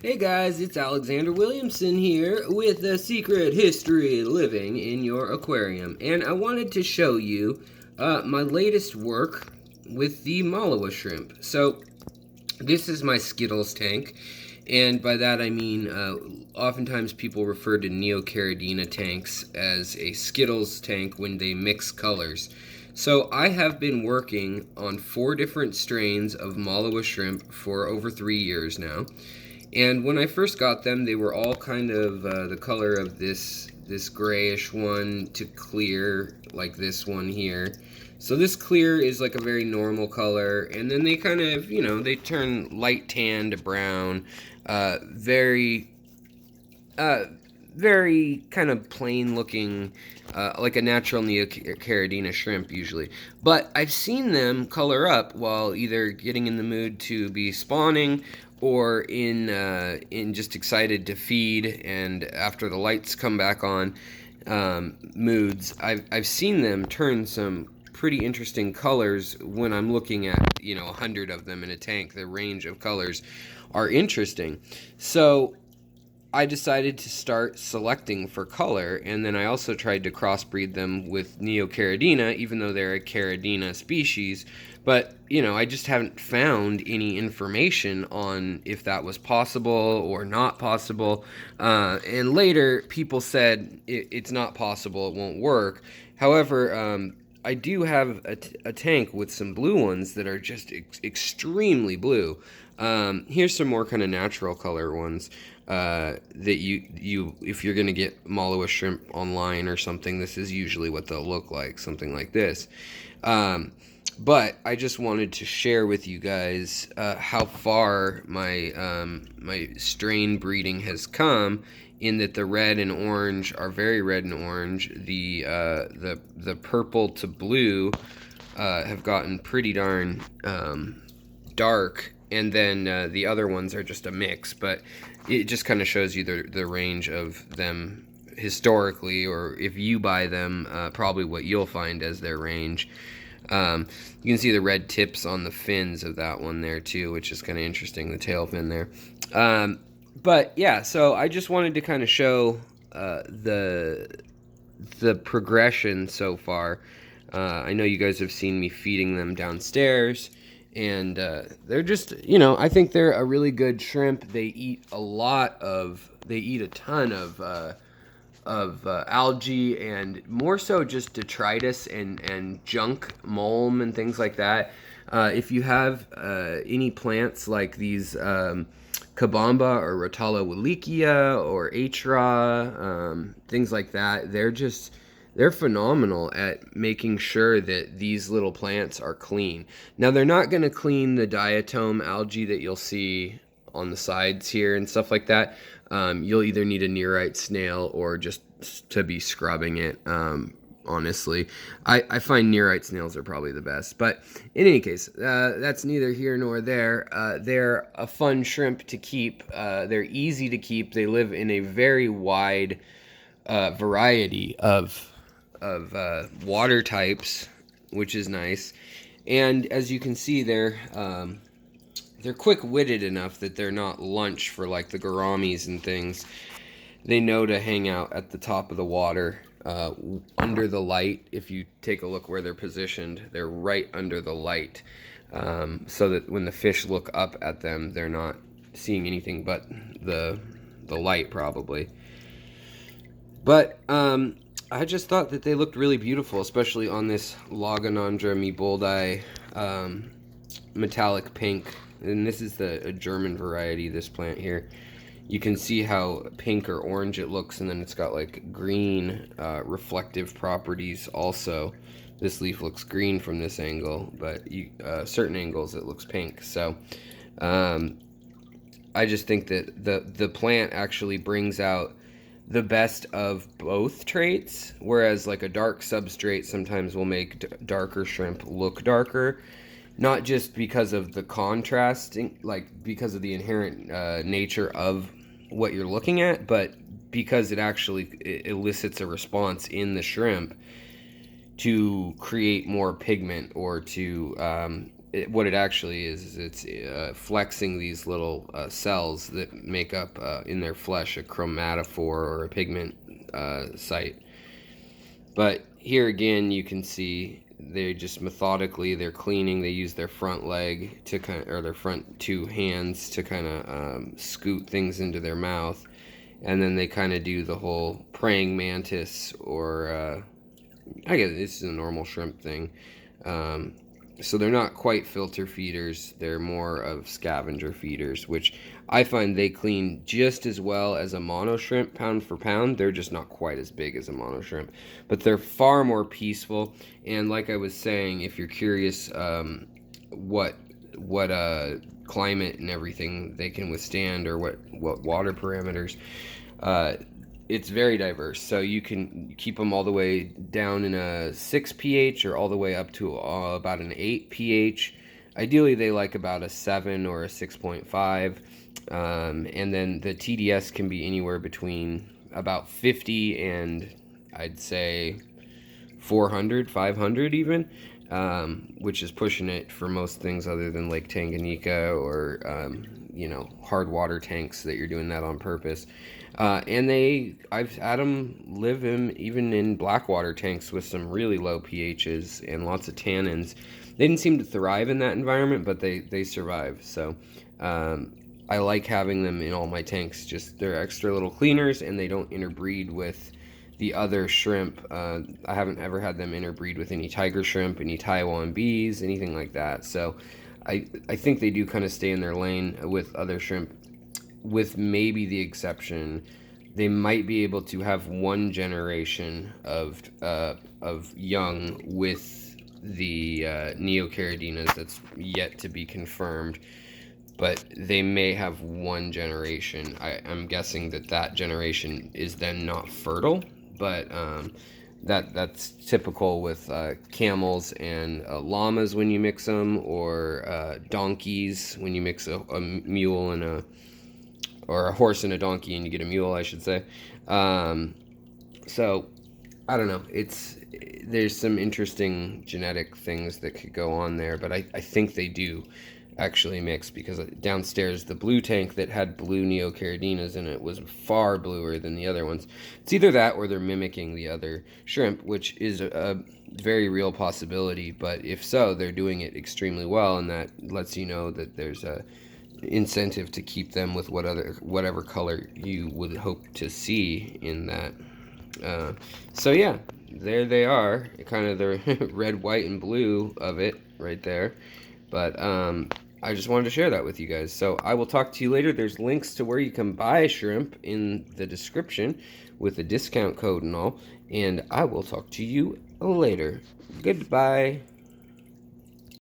Hey guys, it's Alexander Williamson here with The Secret History Living in Your Aquarium. And I wanted to show you my latest work with the Malawa shrimp. So, this is my Skittles tank. And by that I mean, oftentimes people refer to Neocaridina tanks as a Skittles tank when they mix colors. So I have been working on 4 different strains of Malawa shrimp for over 3 years now. And when I first got them, they were all kind of the color of this grayish one to clear, like this one here. So this clear is like a very normal color, and then they kind of, they turn light tan to brown, very, very kind of plain looking, like a natural Neocaridina shrimp usually. But I've seen them color up while either getting in the mood to be spawning or in just excited to feed, and after the lights come back on, moods. I've seen them turn some pretty interesting colors when I'm looking at 100 of them in a tank. The range of colors are interesting. So I decided to start selecting for color, and then I also tried to crossbreed them with Neocaridina, even though they're a Caridina species. But, I just haven't found any information on if that was possible or not possible. And later, people said it's not possible, it won't work. However, I do have a tank with some blue ones that are just extremely blue. Here's some more kind of natural color ones that you if you're gonna get Malawa shrimp online or something, this is usually what they'll look like, something like this. But I just wanted to share with you guys how far my strain breeding has come. In that the red and orange are very red and orange. The purple to blue have gotten pretty darn dark, and then the other ones are just a mix. But it just kind of shows you the range of them historically, or if you buy them, probably what you'll find as their range. You can see the red tips on the fins of that one there too, which is kind of interesting, the tail fin there. But yeah, so I just wanted to kind of show the progression so far. I know you guys have seen me feeding them downstairs, and they're just, I think they're a really good shrimp. They eat a ton of algae, and more so just detritus and junk, mulm, and things like that. If you have any plants like these Kabamba or Rotala wallachia or Atra, things like that, they're phenomenal at making sure that these little plants are clean. Now, they're not going to clean the diatom algae that you'll see on the sides here and stuff like that. You'll either need a nearite snail or just to be scrubbing it. Honestly, I find nearite snails are probably the best. But in any case, that's neither here nor there. They're a fun shrimp to keep. They're easy to keep. They live in a very wide variety of water types, which is nice. And as you can see, they're quick-witted enough that they're not lunch for like the gouramis and things. They know to hang out at the top of the water, under the light. If you take a look where they're positioned, they're right under the light, so that when the fish look up at them, they're not seeing anything but the light, probably. But I just thought that they looked really beautiful, especially on this Lagonandra meboldi metallic pink. And this is a German variety, this plant here. You can see how pink or orange it looks, and then it's got like green reflective properties also. This leaf looks green from this angle, but certain angles it looks pink. So I just think that the plant actually brings out the best of both traits, whereas like a dark substrate sometimes will make darker shrimp look darker. Not just because of the contrast, like because of the inherent nature of what you're looking at, but because it actually elicits a response in the shrimp to create more pigment or to what it actually is it's flexing these little cells that make up in their flesh a chromatophore or a pigment site. But here again, you can see they just methodically they're cleaning. They use their front leg to kind of, or their front two hands to kind of scoot things into their mouth, and then they kind of do the whole praying mantis, or I guess this is a normal shrimp thing. So they're not quite filter feeders. They're more of scavenger feeders, which I find they clean just as well as a mono shrimp pound for pound. They're just not quite as big as a mono shrimp, but they're far more peaceful. And like I was saying, if you're curious what climate and everything they can withstand, or what water parameters, it's very diverse. So you can keep them all the way down in a 6 pH or all the way up to about an 8 pH. Ideally, they like about a 7 or a 6.5. And then the TDS can be anywhere between about 50 and I'd say 400, 500 even, which is pushing it for most things other than Lake Tanganyika or, hard water tanks that you're doing that on purpose. And I've had them live even in blackwater tanks with some really low pHs and lots of tannins. They didn't seem to thrive in that environment, but they survive. So I like having them in all my tanks. Just they're extra little cleaners, and they don't interbreed with the other shrimp. I haven't ever had them interbreed with any tiger shrimp, any Taiwan bees, anything like that. So I think they do kind of stay in their lane with other shrimp, with maybe the exception they might be able to have one generation of young with the neocaradinas that's yet to be confirmed, but they may have one generation. I'm guessing that generation is then not fertile, but that's typical with camels and llamas when you mix them, or donkeys when you mix a mule and a horse and a donkey and you get a mule, I should say. So I don't know. There's some interesting genetic things that could go on there, but I think they do actually mix, because downstairs the blue tank that had blue neocaradinas in it was far bluer than the other ones. It's either that or they're mimicking the other shrimp, which is a very real possibility, but if so, they're doing it extremely well, and that lets you know that there's a incentive to keep them with whatever color you would hope to see in that. So yeah, there they are, kind of the red, white, and blue of it right there. But I just wanted to share that with you guys. So I will talk to you later. There's links to where you can buy shrimp in the description with a discount code and all. And I will talk to you later. Goodbye.